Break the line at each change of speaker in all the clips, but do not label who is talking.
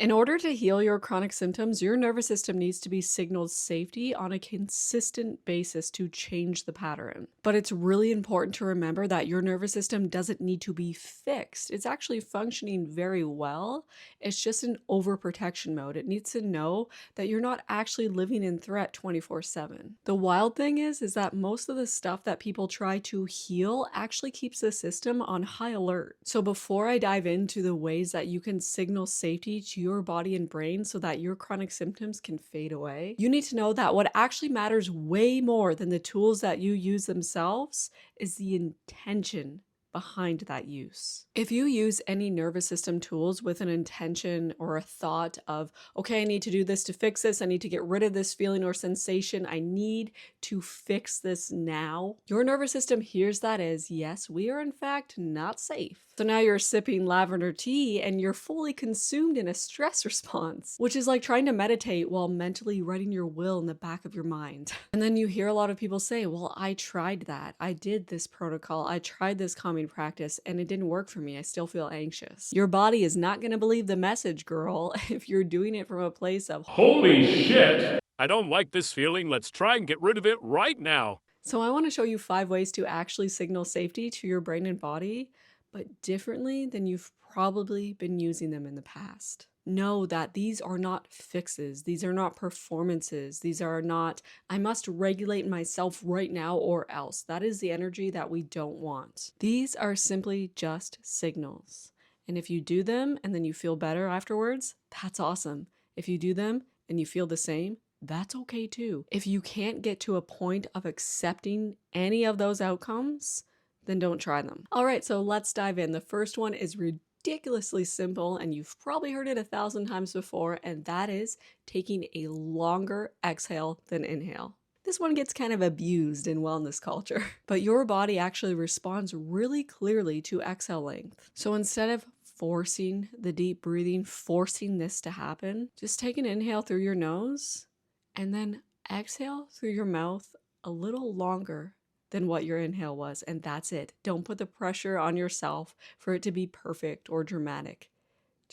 In order to heal your chronic symptoms, your nervous system needs to be signaled safety on a consistent basis to change the pattern. But it's really important to remember that your nervous system doesn't need to be fixed. It's actually functioning very well. It's just in overprotection mode. It needs to know that you're not actually living in threat 24/7. The wild thing is that most of the stuff that people try to heal actually keeps the system on high alert. So before I dive into the ways that you can signal safety to your body and brain so that your chronic symptoms can fade away, you need to know that what actually matters way more than the tools that you use themselves is the intention behind that use. If you use any nervous system tools with an intention or a thought of, okay, I need to do this to fix this, I need to get rid of this feeling or sensation, I need to fix this now, your nervous system hears that as, yes, we are in fact not safe. So now you're sipping lavender tea and you're fully consumed in a stress response, which is like trying to meditate while mentally writing your will in the back of your mind. And then you hear a lot of people say, well, I tried that. I did this protocol. I tried this calming practice and it didn't work for me. I still feel anxious. Your body is not going to believe the message, girl, if you're doing it from a place of,
Holy shit! I don't like this feeling. Let's try and get rid of it right now.
So I want to show you 5 ways to actually signal safety to your brain and body, but differently than you've probably been using them in the past. Know that these are not fixes. These are not performances. These are not, I must regulate myself right now or else. That is the energy that we don't want. These are simply just signals. And if you do them and then you feel better afterwards, that's awesome. If you do them and you feel the same, that's okay too. If you can't get to a point of accepting any of those outcomes, then don't try them. All right, so let's dive in. The first one is ridiculously simple, and you've probably heard it 1,000 times before, and that is taking a longer exhale than inhale. This one gets kind of abused in wellness culture, but your body actually responds really clearly to exhale length. So instead of forcing the deep breathing, forcing this to happen, just take an inhale through your nose and then exhale through your mouth a little longer than what your inhale was, and that's it. Don't put the pressure on yourself for it to be perfect or dramatic.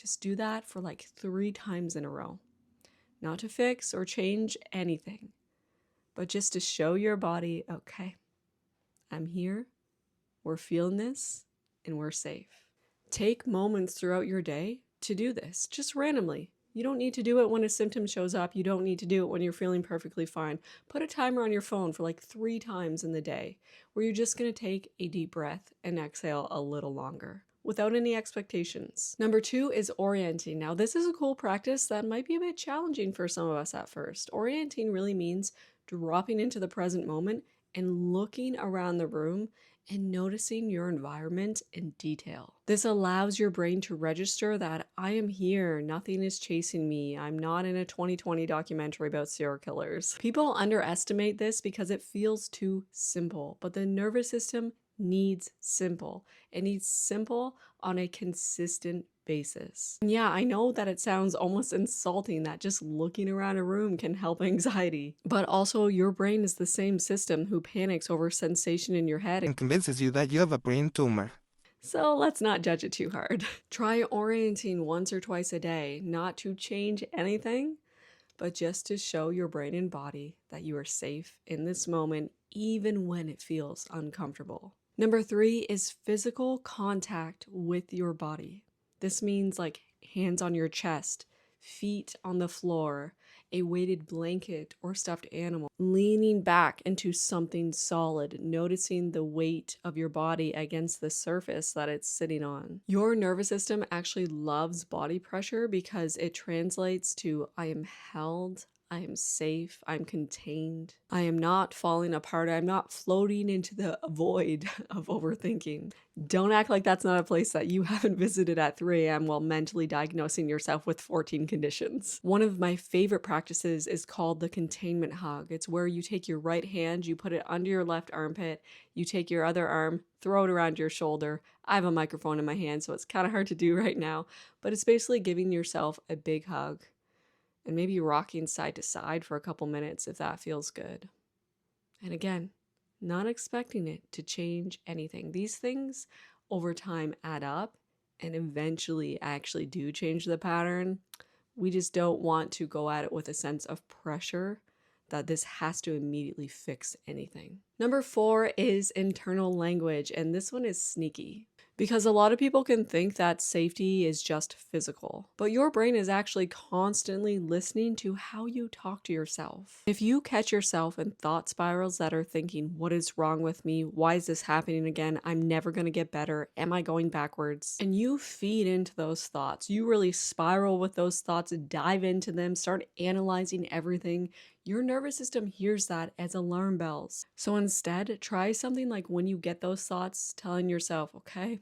Just do that for like 3 times in a row. Not to fix or change anything, but just to show your body, okay, I'm here, we're feeling this, and we're safe. Take moments throughout your day to do this, just randomly. You don't need to do it when a symptom shows up. You don't need to do it when you're feeling perfectly fine. Put a timer on your phone for like 3 times in the day where you're just going to take a deep breath and exhale a little longer without any expectations. Number 2 is orienting. Now, this is a cool practice that might be a bit challenging for some of us at first. Orienting really means dropping into the present moment and looking around the room and noticing your environment in detail. This allows your brain to register that I am here, nothing is chasing me, I'm not in a 2020 documentary about serial killers. People underestimate this because it feels too simple, but the nervous system needs simple. It needs simple on a consistent basis. And yeah, I know that it sounds almost insulting that just looking around a room can help anxiety, but also your brain is the same system who panics over sensation in your head
and convinces you that you have a brain tumor.
So let's not judge it too hard. Try orienting once or twice a day, not to change anything, but just to show your brain and body that you are safe in this moment, even when it feels uncomfortable. Number 3 is physical contact with your body. This means like hands on your chest, feet on the floor, a weighted blanket or stuffed animal, leaning back into something solid, noticing the weight of your body against the surface that it's sitting on. Your nervous system actually loves body pressure because it translates to I am held, I am safe, I'm contained, I am not falling apart, I'm not floating into the void of overthinking. Don't act like that's not a place that you haven't visited at 3 a.m. while mentally diagnosing yourself with 14 conditions. One of my favorite practices is called the containment hug. It's where you take your right hand, you put it under your left armpit, you take your other arm, throw it around your shoulder. I have a microphone in my hand, so it's kind of hard to do right now, but it's basically giving yourself a big hug and maybe rocking side to side for a couple minutes if that feels good. And again, not expecting it to change anything. These things over time add up and eventually actually do change the pattern, We just don't want to go at it with a sense of pressure that this has to immediately fix anything. Number 4 is internal language, and this one is sneaky. Because a lot of people can think that safety is just physical, but your brain is actually constantly listening to how you talk to yourself. If you catch yourself in thought spirals that are thinking, what is wrong with me? Why is this happening again? I'm never going to get better. Am I going backwards? And you feed into those thoughts. You really spiral with those thoughts, dive into them, start analyzing everything. Your nervous system hears that as alarm bells. So instead, try something like when you get those thoughts, telling yourself, okay,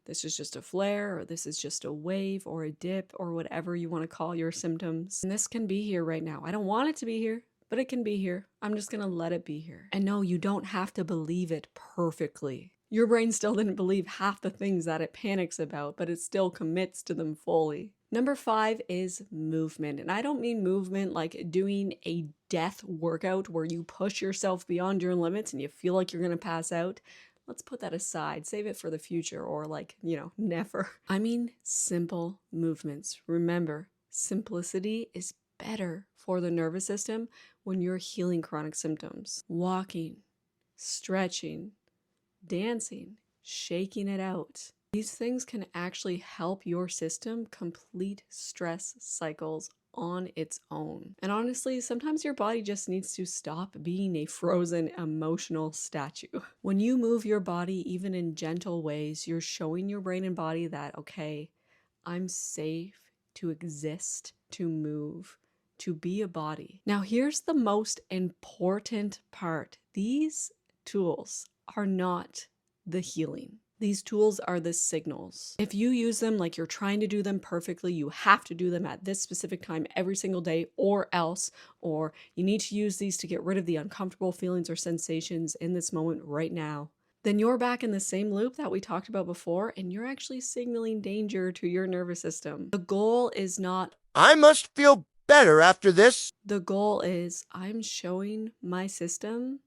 this is just a flare, or this is just a wave, or a dip, or whatever you want to call your symptoms. And this can be here right now. I don't want it to be here, but it can be here. I'm just going to let it be here. And no, you don't have to believe it perfectly. Your brain still didn't believe half the things that it panics about, but it still commits to them fully. Number 5 is movement. And I don't mean movement like doing a death workout where you push yourself beyond your limits and you feel like you're going to pass out. Let's put that aside, save it for the future, or never. I mean simple movements. Remember, simplicity is better for the nervous system when you're healing chronic symptoms. Walking, stretching, dancing, shaking it out. These things can actually help your system complete stress cycles on its own. And honestly, sometimes your body just needs to stop being a frozen emotional statue. When you move your body, even in gentle ways, you're showing your brain and body that, okay, I'm safe to exist, to move, to be a body. Now, here's the most important part. These tools are not the healing. These tools are the signals. If you use them like you're trying to do them perfectly, you have to do them at this specific time every single day or else, or you need to use these to get rid of the uncomfortable feelings or sensations in this moment right now, then you're back in the same loop that we talked about before, and you're actually signaling danger to your nervous system. The goal is not,
I must feel better after this.
the goal is, I'm showing my system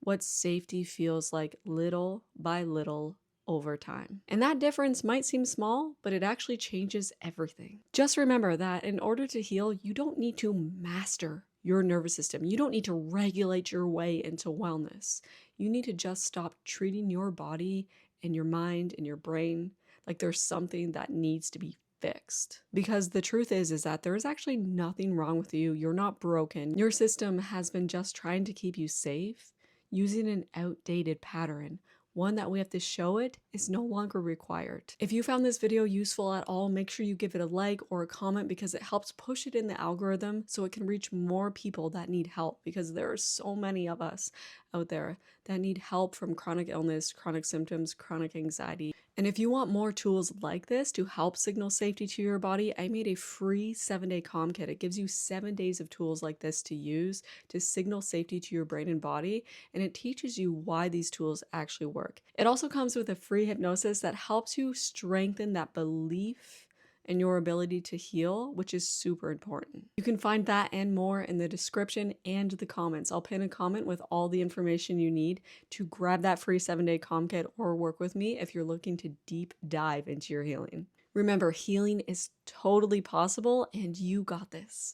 what safety feels like little by little over time. And that difference might seem small, but it actually changes everything. Just remember that in order to heal, you don't need to master your nervous system. You don't need to regulate your way into wellness. You need to just stop treating your body and your mind and your brain like there's something that needs to be fixed. Because the truth is that there is actually nothing wrong with you. You're not broken. Your system has been just trying to keep you safe using an outdated pattern. One that we have to show it is no longer required. If you found this video useful at all, make sure you give it a like or a comment because it helps push it in the algorithm so it can reach more people that need help, because there are so many of us out there that need help from chronic illness, chronic symptoms, chronic anxiety. And if you want more tools like this to help signal safety to your body, I made a free 7-day calm kit. It gives you 7 days of tools like this to use to signal safety to your brain and body, and it teaches you why these tools actually work. It also comes with a free hypnosis that helps you strengthen that belief in your ability to heal, which is super important. You can find that and more in the description and the comments. I'll pin a comment with all the information you need to grab that free 7-day calm kit or work with me if you're looking to deep dive into your healing. Remember, healing is totally possible and you got this.